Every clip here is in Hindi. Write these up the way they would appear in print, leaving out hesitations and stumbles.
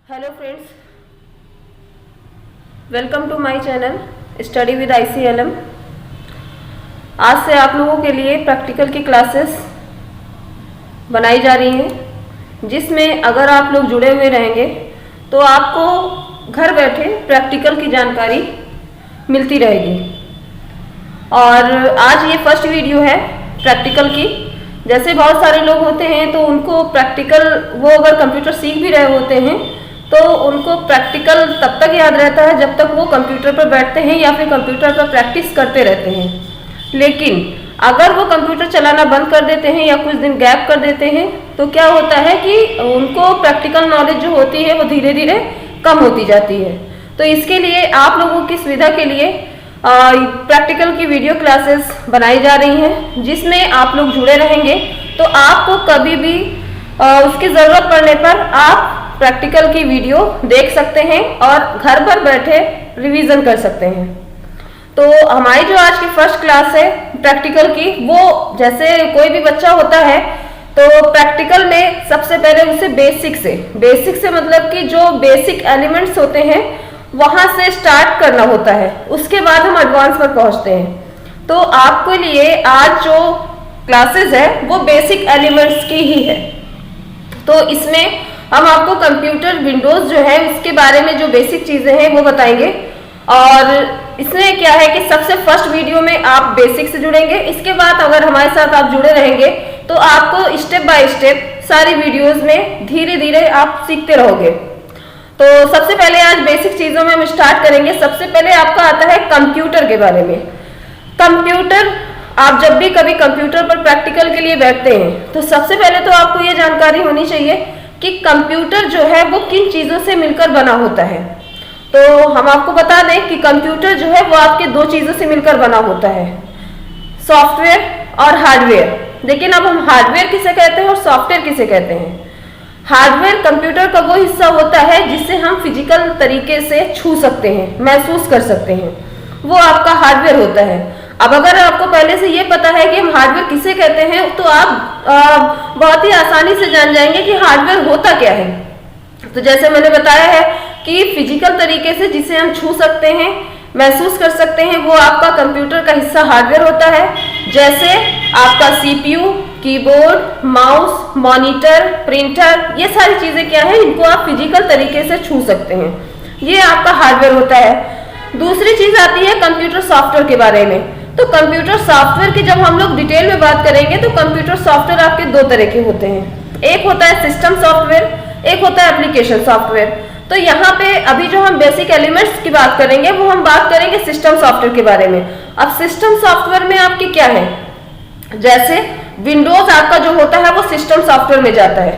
Hello friends, welcome to my channel study with ICLM। आज से आप लोगों के लिए प्रैक्टिकल की क्लासेस बनाई जा रही हैं, जिसमें अगर आप लोग जुड़े हुए रहेंगे तो आपको घर बैठे प्रैक्टिकल की जानकारी मिलती रहेगी। और आज ये फर्स्ट वीडियो है प्रैक्टिकल की। जैसे बहुत सारे लोग होते हैं तो उनको प्रैक्टिकल, वो अगर कंप्यूटर सीख भी रहे होते हैं तो उनको प्रैक्टिकल तब तक याद रहता है जब तक वो कंप्यूटर पर बैठते हैं या फिर कंप्यूटर पर प्रैक्टिस करते रहते हैं। लेकिन अगर वो कंप्यूटर चलाना बंद कर देते हैं या कुछ दिन गैप कर देते हैं तो क्या होता है कि उनको प्रैक्टिकल नॉलेज जो होती है वो धीरे धीरे कम होती जाती है। तो इसके लिए आप लोगों की सुविधा के लिए प्रैक्टिकल की वीडियो क्लासेस बनाई जा रही हैं, जिसमें आप लोग जुड़े रहेंगे तो आपको कभी भी उसकी ज़रूरत पड़ने पर आप प्रैक्टिकल की वीडियो देख सकते हैं और घर पर बैठे रिवीजन कर सकते हैं। तो हमारी जो आज की फर्स्ट क्लास है प्रैक्टिकल की, वो जैसे कोई भी बच्चा होता है तो प्रैक्टिकल में सबसे पहले उसे बेसिक से मतलब कि जो बेसिक एलिमेंट्स होते हैं वहां से स्टार्ट करना होता है, उसके बाद हम एडवांस पर पहुंचते हैं। तो आपके लिए आज जो क्लासेस है वो बेसिक एलिमेंट्स की ही है। तो इसमें हम आपको कंप्यूटर विंडोज जो है उसके बारे में जो बेसिक चीजें हैं वो बताएंगे। और इसमें क्या है कि सबसे फर्स्ट वीडियो में आप बेसिक से जुड़ेंगे, इसके बाद अगर हमारे साथ आप जुड़े रहेंगे तो आपको स्टेप बाय स्टेप सारी वीडियोस में धीरे धीरे आप सीखते रहोगे। तो सबसे पहले आज बेसिक चीजों में हम स्टार्ट करेंगे। सबसे पहले आपका आता है कंप्यूटर के बारे में। कंप्यूटर, आप जब भी कभी कंप्यूटर पर प्रैक्टिकल के लिए बैठते हैं तो सबसे पहले तो आपको ये जानकारी होनी चाहिए कि कंप्यूटर जो है वो किन चीजों से मिलकर बना होता है। तो हम आपको बता दें कि कंप्यूटर जो है वो आपके दो चीजों से मिलकर बना होता है, सॉफ्टवेयर और हार्डवेयर। लेकिन अब हम हार्डवेयर किसे कहते हैं और सॉफ्टवेयर किसे कहते हैं? हार्डवेयर कंप्यूटर का वो हिस्सा होता है जिससे हम फिजिकल तरीके से छू सकते हैं, महसूस कर सकते हैं, वो आपका हार्डवेयर होता है। अब अगर आपको पहले से ये पता है कि हम हार्डवेयर किसे कहते हैं तो आप बहुत ही आसानी से जान जाएंगे कि हार्डवेयर होता क्या है। तो जैसे मैंने बताया है कि फिजिकल तरीके से जिसे हम छू सकते हैं, महसूस कर सकते हैं, वो आपका कंप्यूटर का हिस्सा हार्डवेयर होता है। जैसे आपका CPU, keyboard, mouse, monitor, printer, ये सारी चीजें क्या है, इनको आप फिजिकल तरीके से छू सकते हैं, ये आपका हार्डवेयर होता है। दूसरी चीज आती है कंप्यूटर सॉफ्टवेयर के बारे में। तो कंप्यूटर सॉफ्टवेयर की जब हम लोग डिटेल में बात करेंगे तो कंप्यूटर सॉफ्टवेयर आपके दो तरह के होते हैं, एक होता है सिस्टम सॉफ्टवेयर, एक होता है एप्लीकेशन सॉफ्टवेयर। तो यहाँ पे अभी जो हम बेसिक एलिमेंट्स की बात करेंगे वो हम बात करेंगे सिस्टम सॉफ्टवेयर के बारे में। अब सिस्टम सॉफ्टवेयर में आपके क्या है, जैसे विंडोज आपका जो होता है वो सिस्टम सॉफ्टवेयर में जाता है।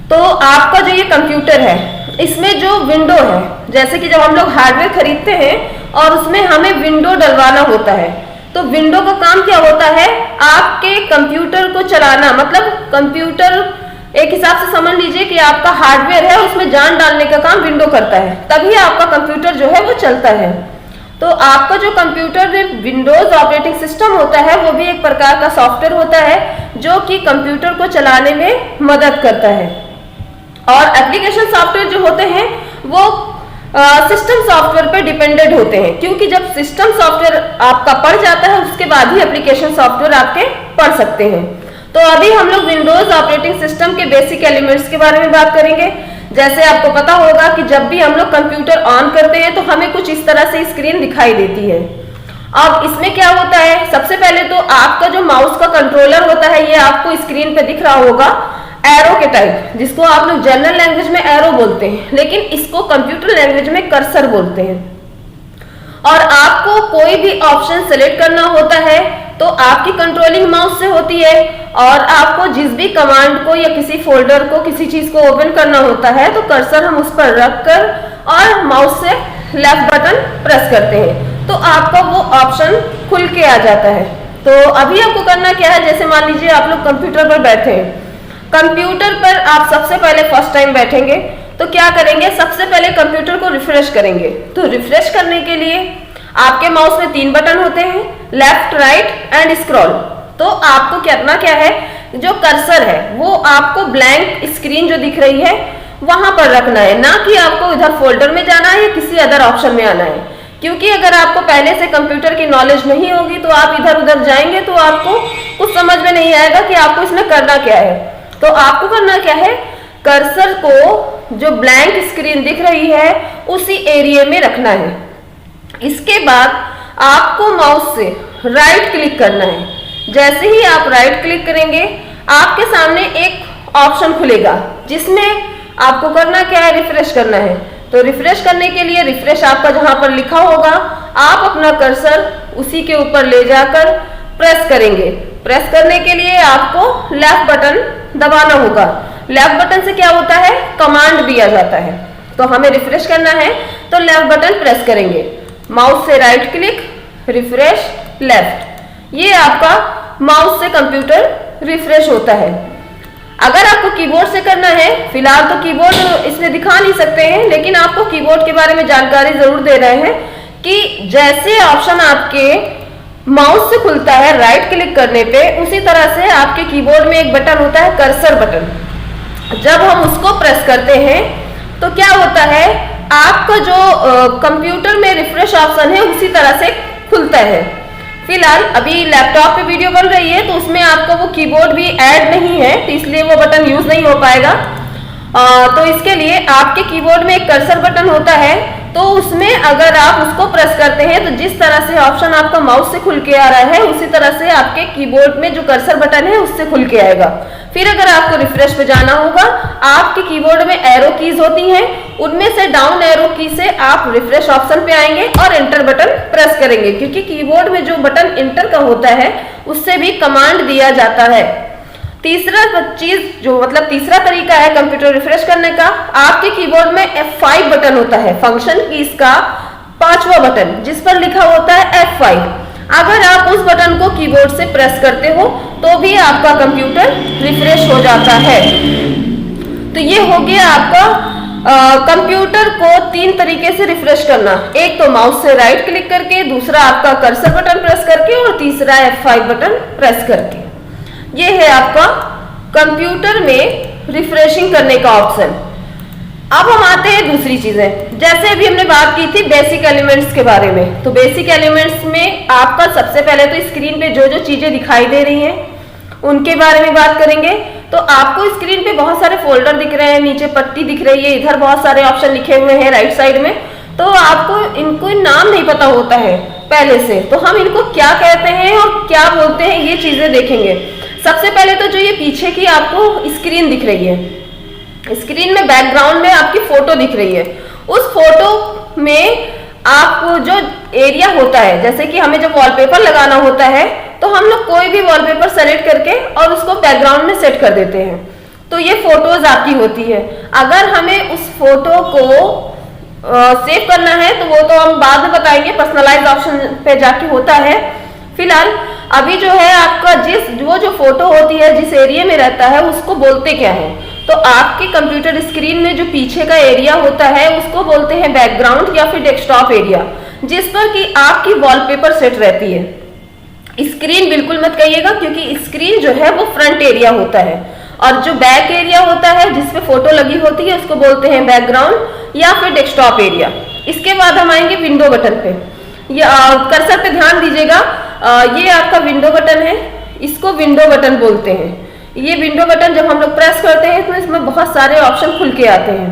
तो आपका जो ये कंप्यूटर है इसमें जो विंडो है, जैसे कि जब हम लोग हार्डवेयर खरीदते हैं और उसमें हमें विंडो डलवाना होता है, तो विंडो का काम क्या होता है, आपके कंप्यूटर को चलाना। मतलब कंप्यूटर एक हिसाब से समझ लीजिए कि आपका हार्डवेयर है, उसमें जान डालने का काम विंडो करता है, तभी आपका कंप्यूटर जो है वो चलता है। तो आपका जो कंप्यूटर विंडोज ऑपरेटिंग सिस्टम होता है वो भी एक प्रकार का सॉफ्टवेयर होता है जो कि कंप्यूटर को चलाने में मदद करता है। और एप्लीकेशन सॉफ्टवेयर जो होते हैं वो सिस्टम सॉफ्टवेयर पे डिपेंडेंट होते हैं, क्योंकि जब सिस्टम सॉफ्टवेयर आपका पढ़ जाता है उसके बाद ही एप्लीकेशन सॉफ्टवेयर आपके पढ़ सकते हैं। तो अभी हम लोग विंडोज ऑपरेटिंग सिस्टम के बेसिक एलिमेंट्स के बारे में बात करेंगे। जैसे आपको पता होगा कि जब भी हम लोग कंप्यूटर ऑन करते हैं तो हमें कुछ इस तरह से स्क्रीन दिखाई देती है। अब इसमें क्या होता है, सबसे पहले तो आपका जो माउस का कंट्रोलर होता है ये आपको स्क्रीन पे दिख रहा होगा एरो के टाइप, जिसको आप लोग जनरल लैंग्वेज में एरो बोलते हैं, लेकिन इसको कंप्यूटर लैंग्वेज में कर्सर बोलते हैं। और आपको कोई भी ऑप्शन सेलेक्ट करना होता है तो आपकी कंट्रोलिंग माउस से होती है, और आपको जिस भी कमांड को या किसी फोल्डर को, किसी चीज को ओपन करना होता है तो कर्सर हम उस पर रखकर और माउस से लेफ्ट बटन प्रेस करते हैं तो आपका वो ऑप्शन खुल के आ जाता है। तो अभी आपको करना क्या है, जैसे मान लीजिए आप लोग कंप्यूटर पर बैठे हैं, कंप्यूटर पर आप सबसे पहले फर्स्ट टाइम बैठेंगे तो क्या करेंगे, सबसे पहले कंप्यूटर को रिफ्रेश करेंगे। तो रिफ्रेश करने के लिए आपके माउस में 3 बटन होते हैं, लेफ्ट, राइट एंड स्क्रॉल। तो आपको करना क्या है, जो कर्सर है वो आपको ब्लैंक स्क्रीन जो दिख रही है वहां पर रखना है, ना कि आपको इधर फोल्डर में जाना है या किसी अदर ऑप्शन में आना है। क्योंकि अगर आपको पहले से कंप्यूटर की नॉलेज नहीं होगी तो आप इधर उधर जाएंगे तो आपको कुछ समझ में नहीं आएगा कि आपको इसमें करना क्या है। तो आपको करना क्या है, कर्सर को जो ब्लैंक स्क्रीन दिख रही है उसी एरिया में रखना है। इसके बाद आपको माउस से राइट क्लिक करना है। जैसे ही आप राइट क्लिक करेंगे आपके सामने एक ऑप्शन खुलेगा जिसमें आपको करना क्या है, रिफ्रेश करना है। तो रिफ्रेश करने के लिए रिफ्रेश आपका जहां पर लिखा होगा आप अपना कर्सर उसी के ऊपर ले जाकर प्रेस करेंगे। प्रेस करने के लिए आपको लेफ्ट बटन दबाना होगा। लेफ्ट बटन से क्या होता है, कमांड दिया जाता है। तो हमें रिफ्रेश करना है तो लेफ्ट बटन प्रेस करेंगे, माउस से राइट क्लिक, रिफ्रेश, लेफ्ट। ये आपका माउस से कंप्यूटर रिफ्रेश होता है। अगर आपको कीबोर्ड से करना है, फिलहाल तो कीबोर्ड इसमें दिखा नहीं सकते हैं, लेकिन आपको कीबोर्ड के बारे में जानकारी जरूर दे रहे हैं कि जैसे ऑप्शन आपके माउस से खुलता है राइट क्लिक करने पे, उसी तरह से आपके कीबोर्ड में एक बटन होता है कर्सर बटन। जब हम उसको प्रेस करते हैं तो क्या होता है, आपका जो कंप्यूटर में रिफ्रेश ऑप्शन है उसी तरह से खुलता है। फिलहाल अभी लैपटॉप पे वीडियो बन रही है तो उसमें आपको वो कीबोर्ड भी ऐड नहीं है, तो इसलिए वो बटन यूज नहीं हो पाएगा। तो इसके लिए आपके कीबोर्ड में एक कर्सर बटन होता है, तो उसमें अगर आप उसको प्रेस करते हैं तो जिस तरह से ऑप्शन आपका माउस से खुल के आ रहा है उसी तरह से आपके कीबोर्ड में जो कर्सर बटन है उससे खुल के आएगा। फिर अगर आपको रिफ्रेश पे जाना होगा, आपके कीबोर्ड में एरो कीज होती हैं, उनमें से डाउन एरो की से आप रिफ्रेश ऑप्शन पे आएंगे और एंटर बटन प्रेस करेंगे, क्योंकि कीबोर्ड में जो बटन एंटर का होता है उससे भी कमांड दिया जाता है। तीसरा चीज जो मतलब तीसरा तरीका है कंप्यूटर रिफ्रेश करने का, आपके कीबोर्ड में F5 बटन होता है, फंक्शन कीज का 5वां बटन, जिस पर लिखा होता है F5। अगर आप उस बटन को कीबोर्ड से प्रेस करते हो तो भी आपका कंप्यूटर रिफ्रेश हो जाता है। तो ये हो गया आपका कंप्यूटर को 3 तरीके से रिफ्रेश करना, एक तो माउस से राइट क्लिक करके, दूसरा आपका कर्सर बटन प्रेस करके और तीसरा F5 बटन प्रेस करके। ये है आपका कंप्यूटर में रिफ्रेशिंग करने का ऑप्शन। अब हम आते हैं दूसरी चीजें, जैसे अभी हमने बात की थी बेसिक एलिमेंट्स के बारे में। तो बेसिक एलिमेंट्स में आपका सबसे पहले तो स्क्रीन पे जो जो चीजें दिखाई दे रही हैं उनके बारे में बात करेंगे। तो आपको स्क्रीन पे बहुत सारे फोल्डर दिख रहे हैं, नीचे पट्टी दिख रही है, इधर बहुत सारे ऑप्शन लिखे हुए हैं राइट साइड में। तो आपको इनको नाम नहीं पता होता है पहले से, तो हम इनको क्या कहते हैं और क्या बोलते हैं ये चीजें देखेंगे। सबसे पहले तो जो ये पीछे की आपको स्क्रीन दिख रही है, स्क्रीन में बैकग्राउंड में आपकी फोटो दिख रही है, उस फोटो में आपको जो एरिया होता है, जैसे कि हमें जब वॉलपेपर लगाना होता है तो हम लोग कोई भी वॉलपेपर सेलेक्ट करके और उसको बैकग्राउंड में सेट कर देते हैं, तो ये फोटोज आपकी होती है। अगर हमें उस फोटो को सेव करना है तो वो तो हम बाद में बताएंगे, पर्सनलाइज ऑप्शन पे जाके होता है। फिलहाल अभी जो है आपका वो जो फोटो होती है जिस एरिया में रहता है उसको बोलते क्या है, तो आपके कंप्यूटर स्क्रीन में जो पीछे का एरिया होता है उसको बोलते हैं बैकग्राउंड या फिर डेस्कटॉप एरिया, जिस पर कि आपकी वॉलपेपर सेट रहती है। स्क्रीन बिल्कुल मत कहिएगा, क्योंकि स्क्रीन जो है वो फ्रंट एरिया होता है और जो बैक एरिया होता है जिसपे फोटो लगी होती है उसको बोलते हैं बैकग्राउंड या फिर डेस्कटॉप एरिया। इसके बाद हम आएंगे विंडो बटन पे। कर्सर पे ध्यान दीजिएगा, ये आपका विंडो बटन है, इसको विंडो बटन बोलते हैं। ये विंडो बटन जब हम लोग प्रेस करते हैं तो इसमें बहुत सारे ऑप्शन खुल के आते हैं।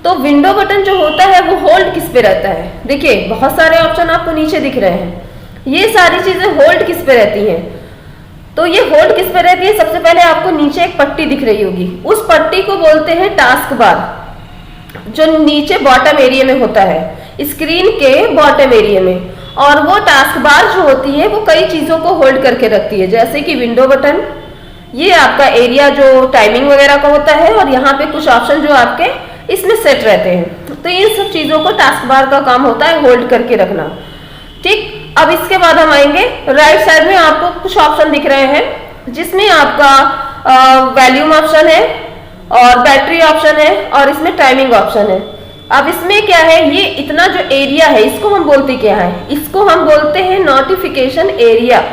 तो विंडो बटन जो होता है वो होल्ड किस पे रहता है, देखिए बहुत सारे ऑप्शन आपको नीचे दिख रहे हैं, ये सारी चीजें होल्ड किस पे रहती हैं। तो ये होल्ड किस पे रहती है, सबसे पहले आपको नीचे एक पट्टी दिख रही होगी, उस पट्टी को बोलते हैं टास्क बार, जो नीचे बॉटम एरिया में होता है, स्क्रीन के बॉटम एरिया में। और वो टास्क बार जो होती है वो कई चीजों को होल्ड करके रखती है, जैसे कि विंडो बटन, ये आपका एरिया जो टाइमिंग वगैरह का होता है, और यहाँ पे कुछ ऑप्शन जो आपके इसमें सेट रहते हैं। तो इन सब चीजों को टास्क बार का काम होता है होल्ड करके रखना। ठीक, अब इसके बाद हम आएंगे राइट साइड में, आपको कुछ ऑप्शन दिख रहे हैं जिसमें आपका वॉल्यूम ऑप्शन है और बैटरी ऑप्शन है और इसमें टाइमिंग ऑप्शन है। अब इसमें क्या है, ये इतना जो एरिया है इसको हम बोलते क्या है, इसको हम बोलते हैं नोटिफिकेशन एरिया।